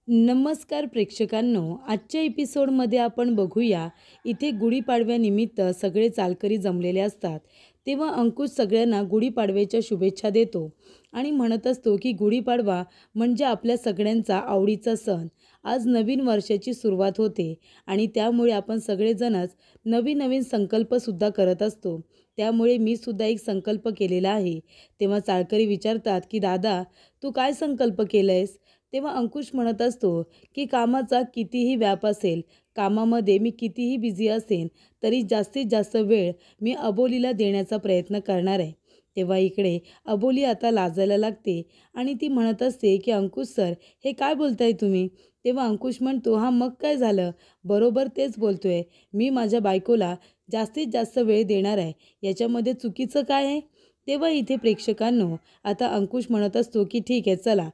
नमस्कार प्रेक्षकांनो, आजच्या एपिसोडमध्ये आपण बघूया. इथे गुढीपाडव्यानिमित्त सगळे चालकरी जमलेले असतात. तेव्हा अंकुश सगळ्यांना गुढीपाडव्याच्या शुभेच्छा देतो आणि म्हणत असतो की गुढीपाडवा म्हणजे आपल्या सगळ्यांचा आवडीचा सण. आज नवीन वर्षाची सुरुवात होते आणि त्यामुळे आपण सगळेजणच नवीन नवीन संकल्पसुद्धा करत असतो. त्यामुळे मी सुद्धा एक संकल्प केलेला आहे. तेव्हा चालकरी विचारतात की दादा, तू काय संकल्प केलंयस? तेव्हा अंकुश म्हणत असतो की कामाचा कितीही व्याप असेल, कामामध्ये मी कितीही बिझी असेन, तरी जास्तीत जास्त वेळ मी अबोलीला देण्याचा प्रयत्न करणार आहे. तेव्हा इकडे अबोली आता लाजायला लागते आणि ती म्हणत असते की अंकुश सर, हे काय बोलताय तुम्ही? तेव्हा अंकुश म्हणतो, हां मग काय झालं, बरोबर तेच बोलतोय. मी माझ्या बायकोला जास्तीत जास्त वेळ देणार आहे, याच्यामध्ये चुकीचं काय आहे? तेव्हा इथे प्रेक्षकांनो, आता अंकुश म्हणत असतो की ठीक आहे, चला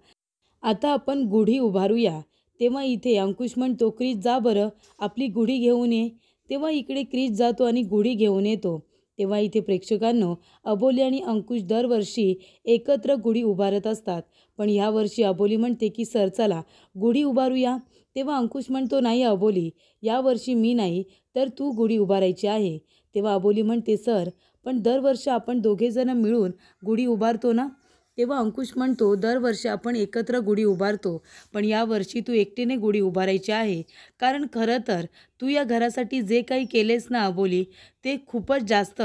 आता आपण गुढी उभारूया. तेव्हा इथे अंकुश म्हणतो, क्रिश जा बरं, आपली गुढी घेऊन ये. तेव्हा इकडे क्रिश जातो आणि गुढी घेऊन येतो. तेव्हा इथे प्रेक्षकांनो, अबोली आणि अंकुश दरवर्षी एकत्र गुढी उभारत असतात. पण यावर्षी अबोली म्हणते की सर चला गुढी उभारूया. तेव्हा अंकुश म्हणतो, नाही अबोली, यावर्षी मी नाही तर तू गुढी उभारायची आहे. तेव्हा अबोली म्हणते, सर पण दरवर्षी आपण दोघेजण मिळून गुढी उभारतो ना? तेव्हा अंकुश म्हणतो, दरवर्षी आपण एकत्र गुढी उभारतो, पण यावर्षी तू एकटीने गुढी उभारायची आहे. कारण खरं तर तू या घरासाठी जे काही केलेस ना अबोली, ते खूपच जास्त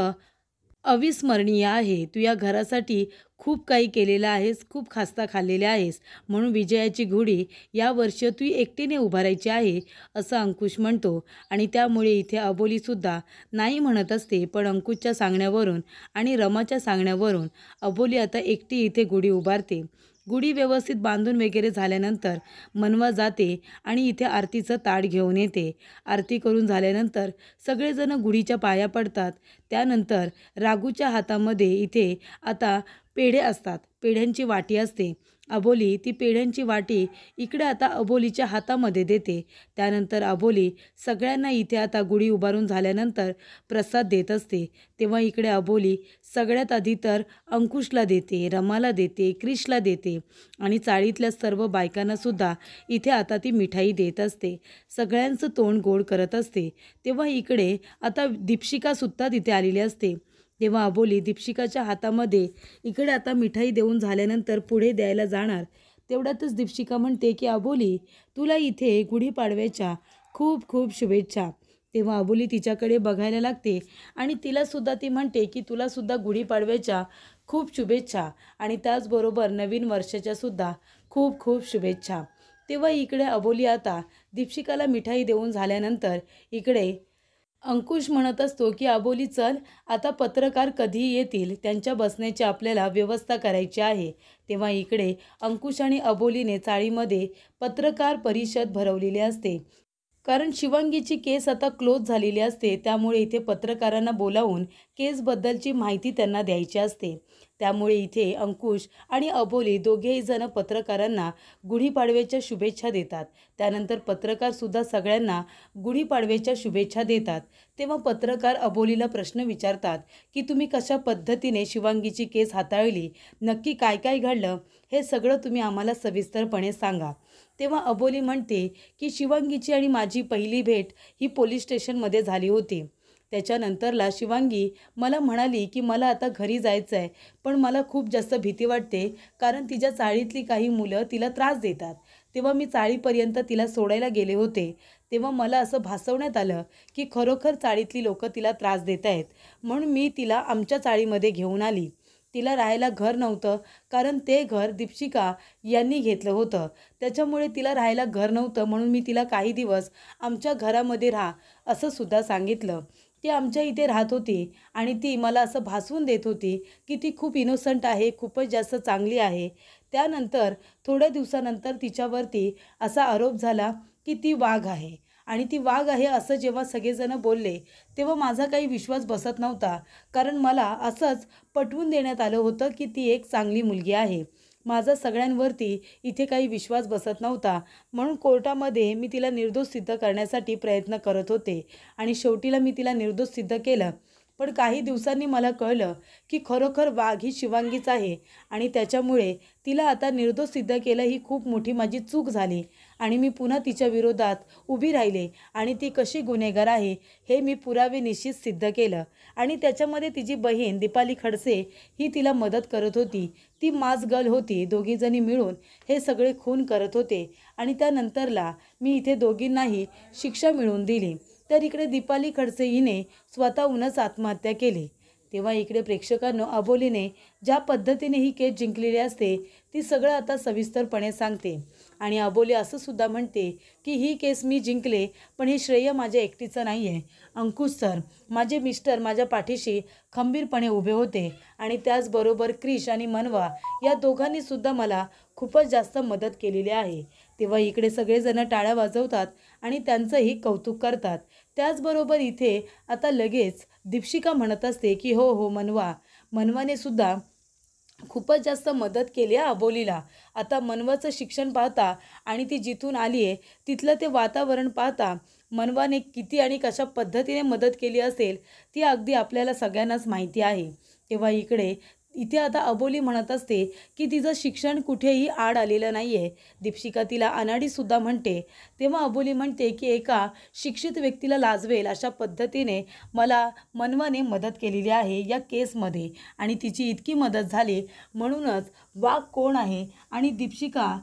अविस्मरणीय आहे. तू या घरासाठी खूप काही केलेलं आहेस, खूप खास्ता खाल्लेल्या आहेस. म्हणून विजयाची गुढी यावर्षी तू एकटीने उभारायची आहे, असं अंकुश म्हणतो. आणि त्यामुळे इथे अबोलीसुद्धा नाही म्हणत असते. पण अंकुशच्या सांगण्यावरून आणि रमाच्या सांगण्यावरून अबोली आता एकटी इथे गुढी उभारते. गुढी व्यवस्थित बांधून वगैरे झाल्यानंतर मनवा जाते आणि इथे आरतीचं ताट घेऊन येते. आरती करून झाल्यानंतर सगळेजण गुढीच्या पाया पडतात. त्यानंतर राघूच्या हातामध्ये इथे आता पेढे असतात, पेढ्यांची वाटी असते. अबोली ती पेढ्यांची वाटी इकडे आता अबोलीच्या हातामध्ये देते. त्यानंतर अबोली सगळ्यांना इथे आता गुढी उभारून झाल्यानंतर प्रसाद देत असते. तेव्हा इकडे अबोली सगळ्यात आधी तर अंकुशला देते, रमाला देते, क्रिशला देते आणि चाळीतल्या सर्व बायकांनासुद्धा इथे आता ती मिठाई देत असते. सगळ्यांचं तोंड गोड करत असते. तेव्हा इकडे आता दीपशिकासुद्धा तिथे आलेली असते. तेव्हा अबोली दीपशिकाच्या हातामध्ये इकडे आता मिठाई देऊन झाल्यानंतर पुढे द्यायला जाणार. तेवढ्यातच दीपशिका म्हणते की अबोली, तुला इथे गुढीपाडव्याच्या खूप खूप शुभेच्छा. तेव्हा अबोली तिच्याकडे बघायला लागते आणि तिलासुद्धा ती म्हणते की तुलासुद्धा गुढीपाडव्याच्या खूप शुभेच्छा आणि त्याचबरोबर नवीन वर्षाच्यासुद्धा खूप खूप शुभेच्छा. तेव्हा इकडे अबोली आता दीपशिकाला मिठाई देऊन झाल्यानंतर इकडे अंकुश म्हणत असतो की अबोली चल, आता पत्रकार कधी येतील, त्यांच्या बसण्याची आपल्याला व्यवस्था करायची आहे. तेव्हा इकडे अंकुश आणि अबोलीने चाळीमध्ये पत्रकार परिषद भरवलेली असते. कारण शिवांगीची केस आता क्लोज झालेली असते. त्यामुळे इथे पत्रकारांना बोलावून केसबद्दलची माहिती त्यांना द्यायची असते. त्यामुळे इथे अंकुश आणि अबोली दोघेही जण पत्रकारांना गुढीपाडव्याच्या शुभेच्छा देतात. त्यानंतर पत्रकारसुद्धा सगळ्यांना गुढीपाडव्याच्या शुभेच्छा देतात. तेव्हा पत्रकार अबोलीला प्रश्न विचारतात की तुम्ही कशा पद्धतीने शिवांगीची केस हाताळली, नक्की काय काय घडलं, हे सगळं तुम्ही आम्हाला सविस्तरपणे सांगा. तेव्हा अबोली म्हणते की शिवांगीची आणि माझी पहिली भेट ही पोलीस स्टेशनमध्ये झाली होती. त्याच्यानंतरला शिवांगी मला म्हणाली की मला आता घरी जायचं आहे, पण मला खूप जास्त भीती वाटते कारण तिच्या चाळीतली काही मुलं तिला त्रास देतात. तेव्हा मी चाळीपर्यंत तिला सोडायला गेले होते. तेव्हा मला असं भासवण्यात आलं की खरोखर चाळीतली लोकं तिला त्रास देत आहेत. म्हणून मी तिला आमच्या चाळीमध्ये घेऊन आली. तिला राहायला घर नव्हतं कारण ते घर दीपशिका यांनी घेतलं होतं. त्याच्यामुळे तिला राहायला घर नव्हतं, म्हणून मी तिला काही दिवस आमच्या घरामध्ये राहा असं सुद्धा सांगितलं. ती आमच्या इथे राहत होती आणि ती मला असं भासवून देत होती की ती खूप इनोसंट आहे, खूपच जास्त चांगली आहे. त्यानंतर थोड्या दिवसानंतर तिच्यावरती असा आरोप झाला की ती वाघ आहे आणि ती वाघ आहे असं जेव्हा सगळेजण बोलले, तेव्हा माझा काही विश्वास बसत नव्हता. कारण मला असंच पटवून देण्यात आलं होतं की ती एक चांगली मुलगी आहे. माझा सगळ्यांवरती इथे काही विश्वास बसत नव्हता. म्हणून कोर्टामध्ये मी तिला निर्दोष सिद्ध करण्यासाठी प्रयत्न करत होते आणि शेवटीला मी तिला निर्दोष सिद्ध केलं. पण काही दिवसांनी मला कळलं की खरोखर वाघ ही शिवांगीच आहे आणि त्याच्यामुळे तिला आता निर्दोष सिद्ध केलं ही खूप मोठी माझी चूक झाली आणि मी पुन्हा तिच्या विरोधात उभी राहिले आणि ती कशी गुन्हेगार आहे हे मी पुरावे निश्चित सिद्ध केलं आणि त्याच्यामध्ये तिची बहीण दीपाली खडसे ही तिला मदत करत होती. ती मास गर्ल होती. दोघीजणी मिळून हे सगळे खून करत होते आणि त्यानंतरला मी इथे दोघींनाही शिक्षा मिळवून दिली. तर इकडे दीपाली खडसे हिने स्वतःहूनच आत्महत्या केली. तेव्हा इकडे प्रेक्षकांनो अबोलीने ज्या पद्धतीने ही केस जिंकलेली असते ती सगळं आता सविस्तरपणे सांगते आणि अबोली असं सुद्धा म्हणते की ही केस मी जिंकले पण हे श्रेय माझ्या एकटीचं नाही आहे. अंकुश सर माझे मिस्टर माझ्या पाठीशी खंबीरपणे उभे होते आणि त्याचबरोबर क्रिश आणि मनवा या दोघांनीसुद्धा मला खूपच जास्त मदत केलेली आहे. तेव्हा इकडे सगळेजण टाळ्या वाजवतात आणि त्यांचंही कौतुक करतात. त्याचबरोबर इथे आता लगेच दीपशिका म्हणत असते की हो हो मनवाने सुद्धा खूपच जास्त मदत केली आहे अबोलीला. आता मनवाचं शिक्षण पाहता आणि ती जिथून आली आहे तिथलं ते वातावरण पाहता मनवाने किती आणि कशा पद्धतीने मदत केली असेल ती अगदी आपल्याला सगळ्यांनाच माहिती आहे. तेव्हा इथे आता अबोली म्हणत असते की तिचं शिक्षण कुठेही आड आलेलं नाही आहे. दीपशिका तिला अनाडीसुद्धा म्हणते. तेव्हा अबोली म्हणते की एका शिक्षित व्यक्तीला लाजवेल अशा पद्धतीने मला मनवाने मदत केलेली आहे या केसमध्ये आणि तिची इतकी मदत झाली म्हणूनच वाघ कोण आहे. आणि दीपशिका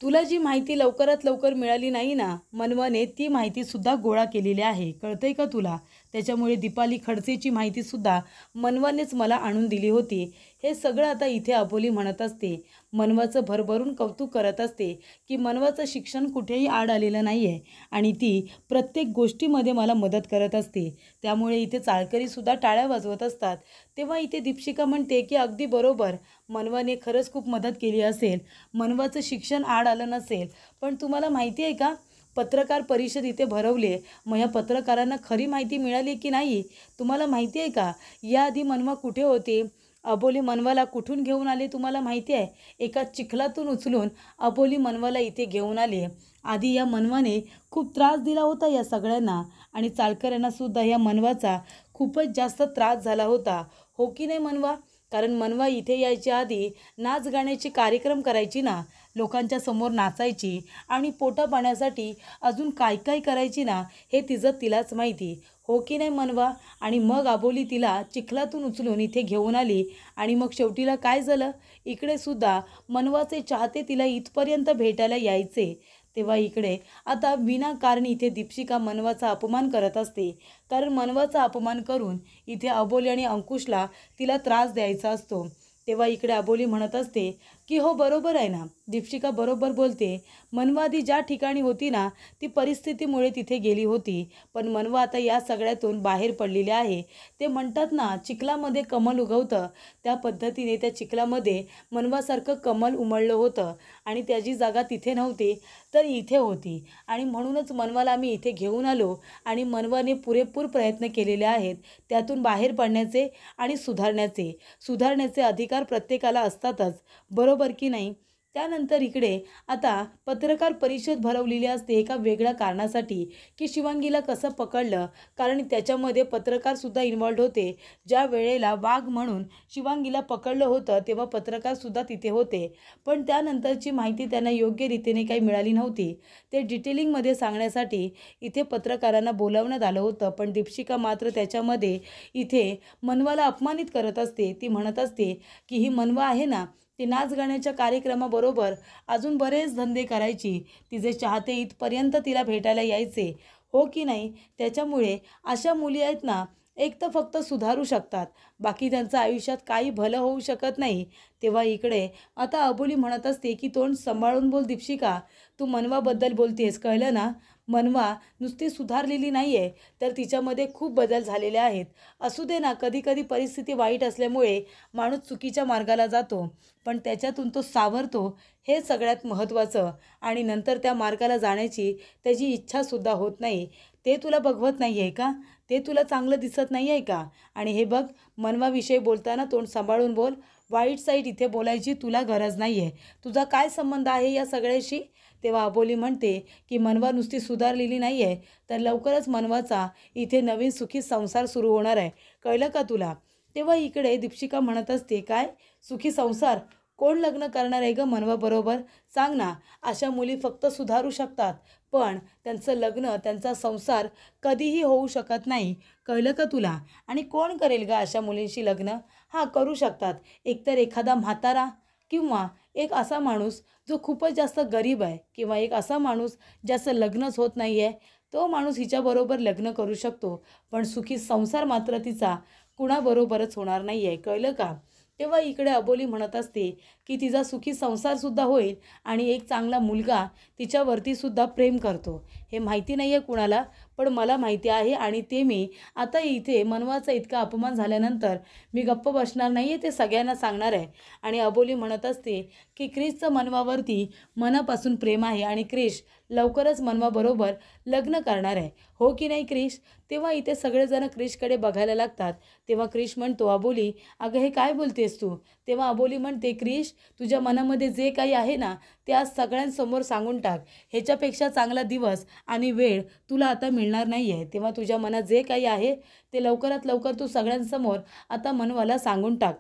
तुला जी माहिती लवकरात लवकर मिळाली नाही ना मनवाने ती माहितीसुद्धा गोळा केलेली आहे. कळतंय का तुला? त्याच्यामुळे दीपाली खडसेची माहितीसुद्धा मनवानेच मला आणून दिली होती. हे सगळं आता इथे अबोली म्हणत असते. मनवाचं भरभरून कौतुक करत असते की मनवाचं शिक्षण कुठेही आड आलेलं नाही आहे आणि ती प्रत्येक गोष्टीमध्ये मला मदत करत असते. त्यामुळे इथे चाळकरीसुद्धा टाळ्या वाजवत असतात. तेव्हा इथे दीपशिका म्हणते की अगदी बरोबर मनवाने खरंच खूप मदत केली असेल. मनवाचं शिक्षण आड आलं नसेल. पण तुम्हाला माहिती आहे का पत्रकार परिषद इथे भरवली. मग या पत्रकारांना खरी माहिती मिळाली की नाही तुम्हाला माहिती आहे का? याआधी मनवा कुठे होते? अबोली मनवाला कुठून घेऊन आले तुम्हाला माहिती आहे? एका चिखलातून उचलून अबोली मनवाला इथे घेऊन आली. आधी या मनवाने खूप त्रास दिला होता या सगळ्यांना आणि चालकऱ्यांनासुद्धा या मनवाचा खूपच जास्त त्रास झाला होता. हो की नाही मनवा? कारण मनवा इथे यायच्या आधी नाच गाण्याचे कार्यक्रम करायची ना, लोकांच्या समोर नाचायची आणि पोटापाण्यासाठी अजून काय काय करायची ना हे तिलाच माहिती. हो की नाही मनवा? आणि मग अबोली तिला चिखलातून उचलून इथे घेऊन आली आणि मग शेवटीला काय झालं? इकडे सुद्धा मनवाचे चाहते तिला इथपर्यंत भेटायला यायचे. तेव्हा इकडे आता विनाकारण इथे दीपशिका मनवाचा अपमान करत असते. कारण मनवाचा अपमान करून इथे अबोली आणि अंकुशला तिला त्रास द्यायचा असतो. तेव्हा इकडे अबोली म्हणत असते की हो बरोबर आहे ना, दीपशिका बरोबर बोलते. मनवा आधी ज्या ठिकाणी होती ना ती परिस्थितीमुळे तिथे गेली होती. पण मनवा आता या सगळ्यातून बाहेर पडलेली आहे. ते म्हणतात ना चिखलामध्ये कमल उगवतं त्या पद्धतीने त्या चिखलामध्ये मनवासारखं कमल उमललं होतं आणि त्याची जागा तिथे नव्हती तर इथे होती आणि म्हणूनच मनवाला आम्ही इथे घेऊन आलो आणि मनवाने पुरेपूर प्रयत्न केलेले आहेत त्यातून बाहेर पडण्याचे आणि सुधारण्याचे अधिकार प्रत्येकाला असतातच. बरोबर की नाही? त्यानंतर इकडे आता पत्रकार परिषद भरवलेली असते एका वेगळ्या कारणासाठी की शिवांगीला कसं पकडलं. कारण त्याच्यामध्ये पत्रकारसुद्धा इन्वॉल्ड होते. ज्या वेळेला वाघ म्हणून शिवांगीला पकडलं होतं तेव्हा पत्रकारसुद्धा तिथे होते. पण त्यानंतरची माहिती त्यांना योग्य रीतीने काही मिळाली नव्हती. ते डिटेलिंगमध्ये सांगण्यासाठी इथे पत्रकारांना बोलावण्यात आलं होतं. पण दीपशिका मात्र त्याच्यामध्ये इथे मनवाला अपमानित करत असते. ती म्हणत असते की ही मनवा आहे ना ती नाच गाण्याच्या कार्यक्रमाबरोबर अजून बरेच धंदे करायची. तिचे चाहते इथपर्यंत तिला भेटायला यायचे. हो की नाही? त्याच्यामुळे अशा मुली आहेत ना एक तर फक्त सुधारू शकतात, बाकी त्यांचं आयुष्यात काही भलं होऊ शकत नाही. तेव्हा इकडे आता अबोली म्हणत असते की तोंड सांभाळून बोल दीपशिका, तू मनवाबद्दल बोलतेस कळलं ना? मनवा नुसती सुधारलेली नाही आहे तर तिच्यामध्ये खूप बदल झालेले आहेत. असू दे ना, कधी कधी परिस्थिती वाईट असल्यामुळे माणूस चुकीच्या मार्गाला जातो पण त्याच्यातून तो सावरतो हे सगळ्यात महत्त्वाचं आणि नंतर त्या मार्गाला जाण्याची त्याची इच्छासुद्धा होत नाही. ते तुला बघवत नाही आहे का? ते तुला चांगलं दिसत नाही आहे का? आणि हे बघ मनवाविषयी बोलताना तोंड सांभाळून बोल. वाईट साईड इथे बोलायची तुला गरज नाही आहे. तुझा काय संबंध आहे या सगळ्याशी? तेव्हा अबोली म्हणते की मनवा नुसती सुधारलेली नाही आहे, तर लवकरच मनवाचा इथे नवीन सुखी संसार सुरू होणार आहे, कळलं का तुला? तेव्हा इकडे दीपशिका म्हणत असते, काय सुखी संसार? कोण लग्न करणार आहे गं मनवाबरोबर? सांग ना. अशा मुली फक्त सुधारू शकतात, पण त्यांचं लग्न, त्यांचा संसार कधीही होऊ शकत नाही, कळलं का तुला? आणि कोण करेल गं अशा मुलींशी लग्न? हां, करू शकतात एकतर एखादा म्हातारा, किंवा एक असा माणूस जो खूपच जास्त गरीब आहे, किंवा एक असा माणूस ज्याचं लग्नच होत नाही आहे, तो माणूस हिच्याबरोबर लग्न करू शकतो. पण सुखी संसार मात्र तिचा कुणाबरोबरच होणार नाही आहे, कळलं का? तेव्हा इकडे अबोली म्हणत असते की तिचा सुखी संसारसुद्धा होईल आणि एक चांगला मुलगा तिच्यावरतीसुद्धा प्रेम करतो. हे माहिती नाही आहे कुणाला, पण मला माहिती आहे, आणि ते मी आता इथे मनवाचा इतका अपमान झाल्यानंतर मी गप्प बसणार नाही आहे, ते सगळ्यांना सांगणार आहे. आणि अबोली म्हणत असते की क्रिसचं मनवावरती मनापासून प्रेम आहे आणि क्रिश लवकरच मनवाबरोबर लग्न करणार आहे, हो की नाही क्रिश? तेव्हा इथे सगळेजण क्रिशकडे बघायला लागतात. तेव्हा क्रिश म्हणतो, अबोली अगं हे काय बोलतेस तू? तेव्हा अबोली म्हणते, क्रिश तुझ्या मनामध्ये जे काही आहे ना, ते आज सगळ्यांसमोर सांगून टाक. ह्याच्यापेक्षा चांगला दिवस आणि वेळ तुला आता मिळणार नाही आहे. तेव्हा तुझ्या मनात जे काही आहे ते लवकरात लवकर तू सगळ्यांसमोर आता मनवाला सांगून टाक.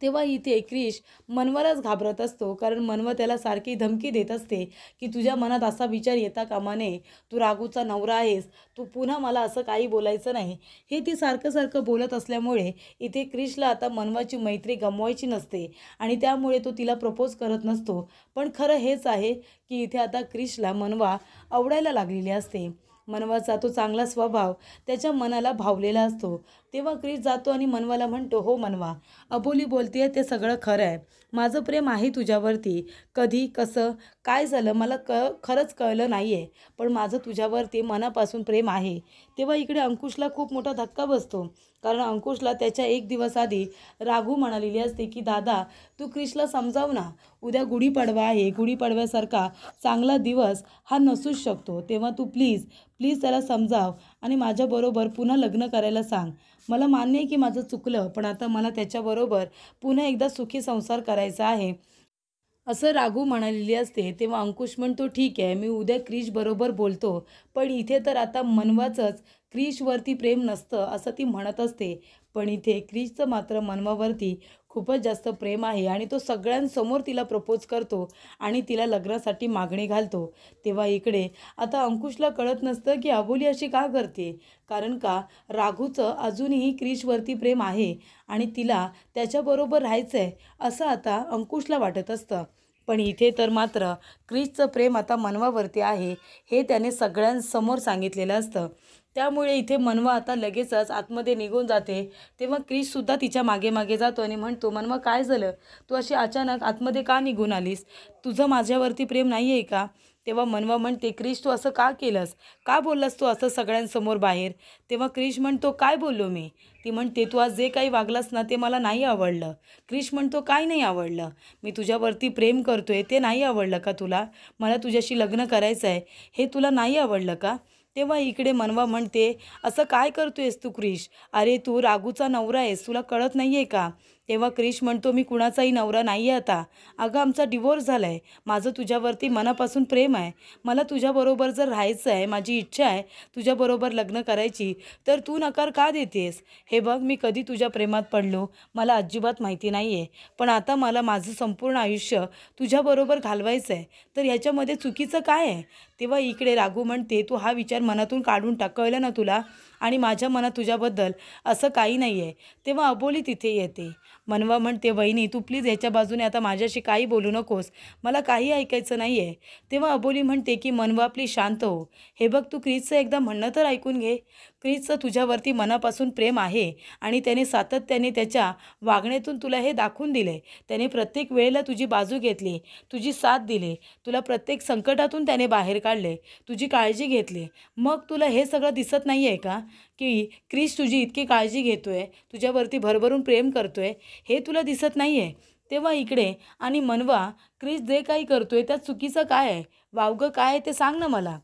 तेव्हा इथे क्रिश मनवालाच घाबरत असतो, कारण मनवा त्याला सारखी धमकी देत असते की तुझ्या मनात असा विचार येता कामा नये, तू राघूचा नवरा आहेस, तू पुन्हा मला असं काही बोलायचं नाही. हे ती सारखं सारखं बोलत असल्यामुळे इथे क्रिशला आता मनवाची मैत्री गमवायची नसते, आणि त्यामुळे तो तिला प्रपोज करत नसतो. पण खरं हेच आहे की इथे आता क्रिशला मनवा आवडायला लागलेली असते. मनवाचा तो चांगला स्वभाव त्याच्या मनाला भावलेला असतो. तेव्हा क्रिश जातो आणि मनवाला म्हणतो, हो मनवा, अबोली बोलते ते सगळं खरं आहे. माझं प्रेम आहे तुझ्यावरती. कधी, कसं, काय झालं मला खरंच कळलं नाही आहे, पण माझं तुझ्यावरती मनापासून प्रेम आहे. तेव्हा इकडे अंकुशला खूप मोठा धक्का बसतो, कारण अंकुशला त्याच्या एक दिवस आधी राघू म्हणालेली असते की दादा तू क्रिशला समजाव ना, उद्या गुढीपाडवा आहे, गुढीपाडव्यासारखा चांगला दिवस हा नसूच शकतो. तेव्हा तू प्लीज प्लीज त्याला समजाव आणि माझ्याबरोबर पुन्हा लग्न करायला सांग. मला मान्य आहे की माझं चुकलं, पण आता मला त्याच्याबरोबर पुन्हा एकदा सुखी संसार करायचा आहे, असं राघू म्हणालेली असते. तेव्हा अंकुश म्हणतो, ठीक आहे, मी उद्या क्रिशबरोबर बोलतो. पण इथे तर आता मनवाचंच क्रिशवरती प्रेम नसतं असं ती म्हणत असते, पण इथे क्रिशचं मात्र मनवावरती खूपच जास्त प्रेम आहे, आणि तो सगळ्यांसमोर तिला प्रपोज करतो आणि तिला लग्नासाठी मागणी घालतो. तेव्हा इकडे आता अंकुशला कळत नसतं की अबोली अशी का करते, कारण का राघूचं अजूनही क्रिशवरती प्रेम आहे आणि तिला त्याच्याबरोबर राहायचं आहे असं आता अंकुशला वाटत असतं. पण इथे तर मात्र क्रिशचं प्रेम आता मनवावरती आहे हे त्याने सगळ्यांसमोर सांगितलेलं असतं. त्यामुळे इथे मनवा आता लगेचच आतमध्ये निघून जाते. तेव्हा क्रिशसुद्धा तिच्या मागे मागे जातो आणि म्हणतो, मनवा काय झालं, तू अशी अचानक आतमध्ये का निघून आलीस? तुझं माझ्यावरती प्रेम नाही आहे का? तेव्हा मनवा म्हणते, क्रिश तू असं का केलंस, का बोललास तू असं सगळ्यांसमोर बाहेर? तेव्हा क्रिश म्हणतो, काय बोललो मी? ती म्हणते, तू आज जे काही वागलास ना ते मला नाही आवडलं. क्रिश म्हणतो, काय नाही आवडलं? मी तुझ्यावरती प्रेम करतोय ते नाही आवडलं का तुला? मला तुझ्याशी लग्न करायचं आहे हे तुला नाही आवडलं का? तेव्हा इकडे मनवा म्हणते, असं काय करतोयस तू क्रिश? अरे तू राघूचा नवरा आहेस, तुला कळत नाही आहे का? तेव्हा क्रिश म्हणतो, मी कुणाचाही नवरा नाही आहे आता. अगं आमचा डिवोर्स झाला आहे. माझं तुझ्यावरती मनापासून प्रेम आहे. मला तुझ्याबरोबर जर राहायचं आहे, माझी इच्छा आहे तुझ्याबरोबर लग्न करायची, तर तू नकार का देतेस? हे बघ, मी कधी तुझ्या प्रेमात पडलो मला अजिबात माहिती नाही आहे, पण आता मला माझं संपूर्ण आयुष्य तुझ्याबरोबर घालवायचं आहे, तर ह्याच्यामध्ये चुकीचं काय आहे? तेव्हा इकडे राघू म्हणते, तू हा विचार मनातून काढून टाक, कळलं ना तुला? आणि माझ्या मनात तुझ्याबद्दल असं काही नाही आहे. तेव्हा अबोली तिथे येते. मनवा म्हणते, वहिनी तू प्लीज ह्याच्या बाजूने आता माझ्याशी काही बोलू नकोस, मला काही ऐकायचं नाही आहे. तेव्हा अबोली म्हणते की मनवा प्लीज शांत हो. हे बघ, तू क्रिसचं एकदा म्हणणं तर ऐकून घे. क्रिसचं तुझ्यावरती मनापासून प्रेम आहे आणि त्याने सातत्याने त्याच्या वागण्यातून तुला हे दाखवून दिले. त्याने प्रत्येक वेळेला तुझी बाजू घेतली, तुझी साथ दिली, तुला प्रत्येक संकटातून त्याने बाहेर काढले, तुझी काळजी घेतली. मग तुला हे सगळं दिसत नाही आहे का की क्रिस तुझी इतकी काळजी घेतोय, तुझ्यावरती भरभरून प्रेम करतोय, हे तुला दिसत नाही आहे? तेव्हा इकडे आणि मनवा क्रिस जे काही करतोय त्यात चुकीचं काय आहे, वावगं काय आहे ते सांग ना मला.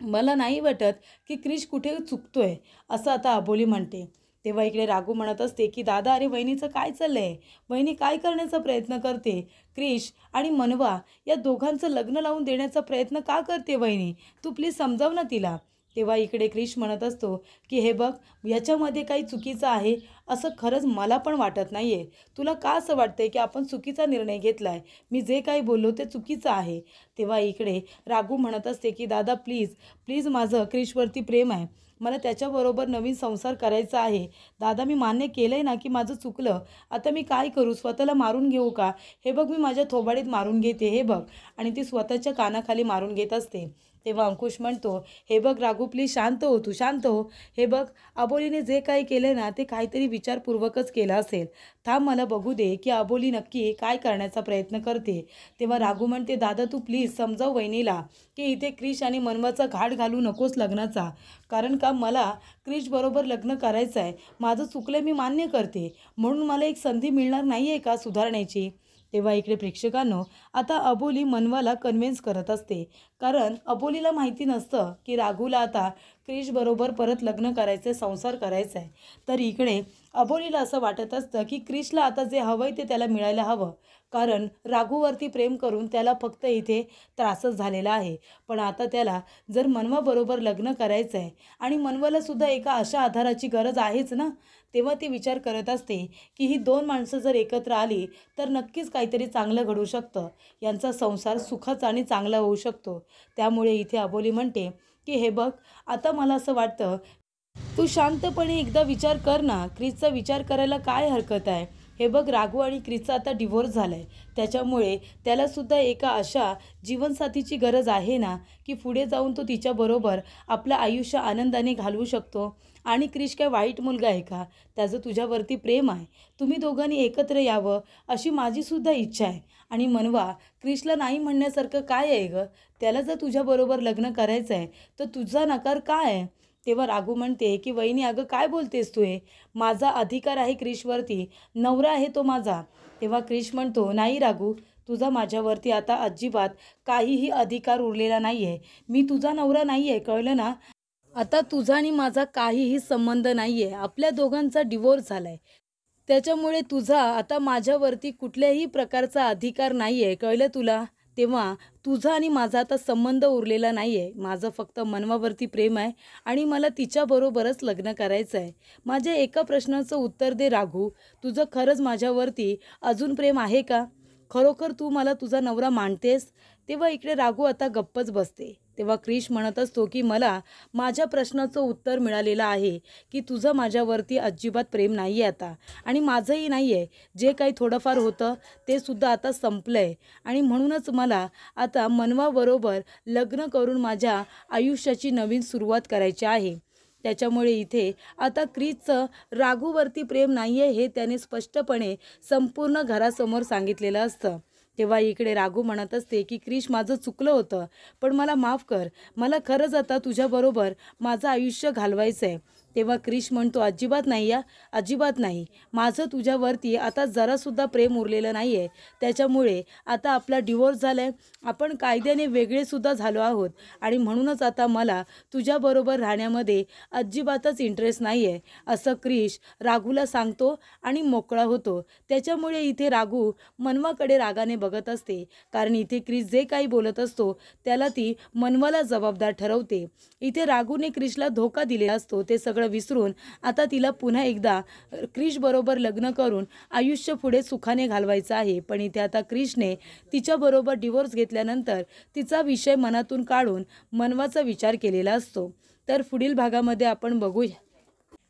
मला नाही वाटत की क्रिश कुठे चुकतोय असं आता अबोली म्हणते. तेव्हा इकडे राघू म्हणत असते की दादा अरे वहिनीचं काय चाललंय, वहिनी काय करण्याचा प्रयत्न करते, क्रिश आणि मनवा या दोघांचं लग्न लावून देण्याचा प्रयत्न का करते वहिनी, तू प्लीज समजाव ना तिला. तेव्हा इकडे क्रिश म्हणत असतो की हे बघ, याच्यामध्ये काही चुकीचं आहे असं खरंच मला पण वाटत नाही आहे. तुला का असं वाटतंय की आपण चुकीचा निर्णय घेतला आहे, मी जे काही बोललो ते चुकीचं आहे. तेव्हा इकडे राघू म्हणत असते की दादा प्लीज प्लीज, माझं क्रिशवरती प्रेम आहे, मला त्याच्याबरोबर नवीन संसार करायचा आहे. दादा मी मान्य केलं आहे ना की माझं चुकलं, आता मी काय करू, स्वतःला मारून घेऊ का, हे बघ मी माझ्या थोबाडीत मारून घेते हे बघ. आणि ती स्वतःच्या कानाखाली मारून घेत असते. तेव्हा अंकुश म्हणतो हे बघ राघू प्लीज शांत हो, तू शांत हो. हे बघ, अबोलीने जे काही केलं ना ते काहीतरी विचारपूर्वकच केलं असेल. थांब मला बघू दे की अबोली नक्की काय करण्याचा प्रयत्न करते. तेव्हा राघू म्हणते दादा तू प्लीज समजाव वहिनीला की इथे क्रिश आणि मनवाचा घाट घालू नकोस लग्नाचा, कारण का मला क्रिशबरोबर लग्न करायचं आहे. माझं चुकलं मी मान्य करते, म्हणून मला एक संधी मिळणार नाही आहे का सुधारण्याची. तेव्हा इकडे प्रेक्षकांनो, आता अबोली मनवाला कन्व्हिन्स करत असते, कारण अबोलीला माहिती नसतं की राघूला आता क्रिशबरोबर परत लग्न करायचं आहे, संसार करायचा आहे. तर इकडे अबोलीला असं वाटत असतं की क्रिशला आता जे हवं आहे ते त्याला मिळायला हवं, कारण राघूवरती प्रेम करून त्याला फक्त इथे त्रासच झालेला आहे. पण आता त्याला जर मनवाबरोबर लग्न करायचं आहे आणि मनवालासुद्धा एका अशा आधाराची गरज आहेच ना. तेव्हा ती विचार करत असते की ही दोन माणसं जर एकत्र आली तर नक्कीच काहीतरी चांगलं घडू शकतं, यांचा संसार सुखाचा आणि चांगला होऊ शकतो. त्यामुळे इथे अबोली म्हणते की हे बघ, आता मला असं वाटतं तू शांतपणे एकदा विचार कर ना, क्रिसचा विचार करायला काय हरकत आहे. हे बघ, राघू आणि क्रिसचा आता डिव्होर्स झाला आहे, त्याच्यामुळे त्यालासुद्धा एका अशा जीवनसाथीची गरज आहे ना की पुढे जाऊन तो तिच्याबरोबर आपलं आयुष्य आनंदाने घालवू शकतो. आणि क्रिश काय वाईट मुलगा आहे का, त्याचं तुझ्यावरती प्रेम आहे, तुम्ही दोघांनी एकत्र यावं अशी माझीसुद्धा इच्छा आहे. आणि मनवा, क्रिशला नाही म्हणण्यासारखं काय आहे गं, त्याला जर तुझ्याबरोबर लग्न करायचं आहे तर तुझा नकार काय आहे. तेव्हा राघू म्हणते की वहिनी अगं काय बोलतेस तू, हे माझा अधिकार आहे क्रिशवरती, नवरा आहे तो माझा. तेव्हा क्रिश म्हणतो नाही राघू, तुझा माझ्यावरती आता अजिबात काहीही अधिकार उरलेला नाही आहे, मी तुझा नवरा नाही आहे, कळलं ना. आता तुझा आणि माझा काहीही संबंध नाही आहे, आपल्या दोघांचा डिवोर्स झाला आहे, त्याच्यामुळे तुझा आता माझ्यावरती कुठल्याही प्रकारचा अधिकार नाही आहे, कळलं तुला. तेव्हा तुझा आणि माझा आता संबंध उरलेला नाही आहे, माझं फक्त मनवावरती प्रेम आहे आणि मला तिच्याबरोबरच लग्न करायचं आहे. माझ्या एका प्रश्नाचं उत्तर दे राघू, तुझं खरंच माझ्यावरती अजून प्रेम आहे का, खरोखर तू मला तुझा नवरा मानतेस. तेव्हा इकडे राघू आता गप्पच बसते. तेव्हा क्रिश म्हणत असतो की मला माझ्या प्रश्नाचं उत्तर मिळालेलं आहे की तुझं माझ्यावरती अजिबात प्रेम नाही आहे आता, आणि माझंही नाही आहे, जे काही थोडंफार होतं ते सुद्धा आता संपलं आहे. आणि म्हणूनच मला आता मनवाबरोबर लग्न करून माझ्या आयुष्याची नवीन सुरुवात करायची आहे. त्याच्यामुळे इथे आता क्रिसचं राघूवरती प्रेम नाही आहे हे त्याने स्पष्टपणे संपूर्ण घरासमोर सांगितलेलं असतं. तेव्हा इकडे राघू म्हणत असते की क्रिश माझं चुकलं होतं, पण मला माफ कर, मला खरंच आता तुझ्याबरोबर माझं आयुष्य घालवायचं आहे. तेव्हा क्रिश म्हणतो अजिबात नाही या, अजिबात नाही, माझं तुझ्यावरती आता जरासुद्धा प्रेम उरलेलं नाही आहे, त्याच्यामुळे आता आपला डिवोर्स झाला आहे, आपण कायद्याने वेगळेसुद्धा झालो आहोत, आणि म्हणूनच आता मला तुझ्याबरोबर राहण्यामध्ये अजिबातच इंटरेस्ट नाही आहे, असं क्रिश राघूला सांगतो आणि मोकळा होतो. त्याच्यामुळे इथे राघू मनवाकडे रागाने बघत असते, कारण इथे क्रिश जे काही बोलत असतो त्याला ती मनवाला जबाबदार ठरवते. इथे राघूने क्रिशला धोका दिलेला असतो, ते सगळं विसरून आता तिला पुन्हा एकदा क्रिशबरोबर लग्न करून आयुष्य पुढे सुखाने घालवायचं आहे. पण इथे आता क्रिशने तिच्याबरोबर डिवोर्स घेतल्यानंतर तिचा विषय मनातून काढून मनवाचा विचार केलेला असतो. तर पुढील भागामध्ये आपण बघूया.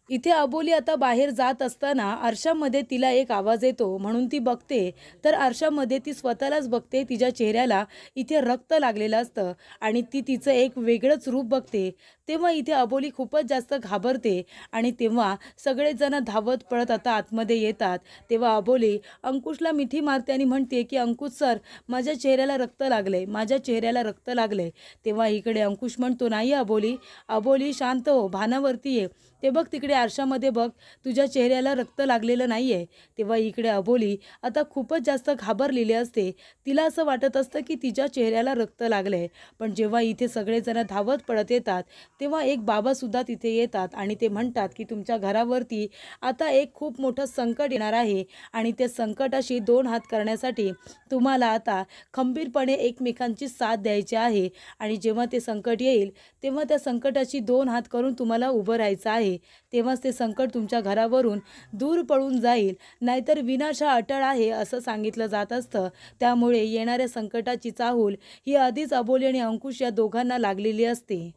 इथे अबोली आता बाहेर जात असताना आरशामध्ये तिला एक आवाज येतो, म्हणून ती बघते तर आरशामध्ये ती स्वतःलाच बघते. तिच्या चेहऱ्याला इथे रक्त लागलेलं असतं आणि ती तिचं एक वेगळंच रूप बघते. तेव्हा इथे अबोली खूपच जास्त घाबरते आणि तेव्हा सगळेजण धावत पळत आता आतमध्ये येतात. तेव्हा अबोली अंकुशला मिठी मारते आणि म्हणते की अंकुश सर, माझ्या चेहऱ्याला रक्त लागले, माझ्या चेहऱ्याला रक्त लागले. तेव्हा इकडे अंकुश म्हणतो नाही अबोली, अबोली शांत हो, भानावरती ये, ते बघ तिकडे आरशामध्ये बघ, तुझ्या चेहऱ्याला रक्त लागलेलं नाही आहे. तेव्हा इकडे अबोली आता खूपच जास्त घाबरलेली असते. तिला असं वाटत असतं की तिच्या चेहऱ्याला रक्त लागलं आहे. पण जेव्हा इथे सगळेजण धावत पळत येतात, तेव्हा एक बाबासुद्धा तिथे येतात आणि ते म्हणतात की तुमच्या घरावरती आता एक खूप मोठं संकट येणार आहे आणि त्या संकटाशी 2 हात करण्यासाठी तुम्हाला आता खंबीरपणे एकमेकांची साथ द्यायची आहे आणि जेव्हा ते संकट येईल, तेव्हा त्या संकटाची 2 हात करून तुम्हाला उभं राहायचं आहे. तेव्हाच ते संकट तुमच्या घरावरून दूर पळून जाईल, नाहीतर विनाश हा अटळ आहे असं सांगितलं जात असतं. त्यामुळे येणाऱ्या संकटाची चाहूल ही आधीच अबोली आणि अंकुश या दोघांना लागलेली असते.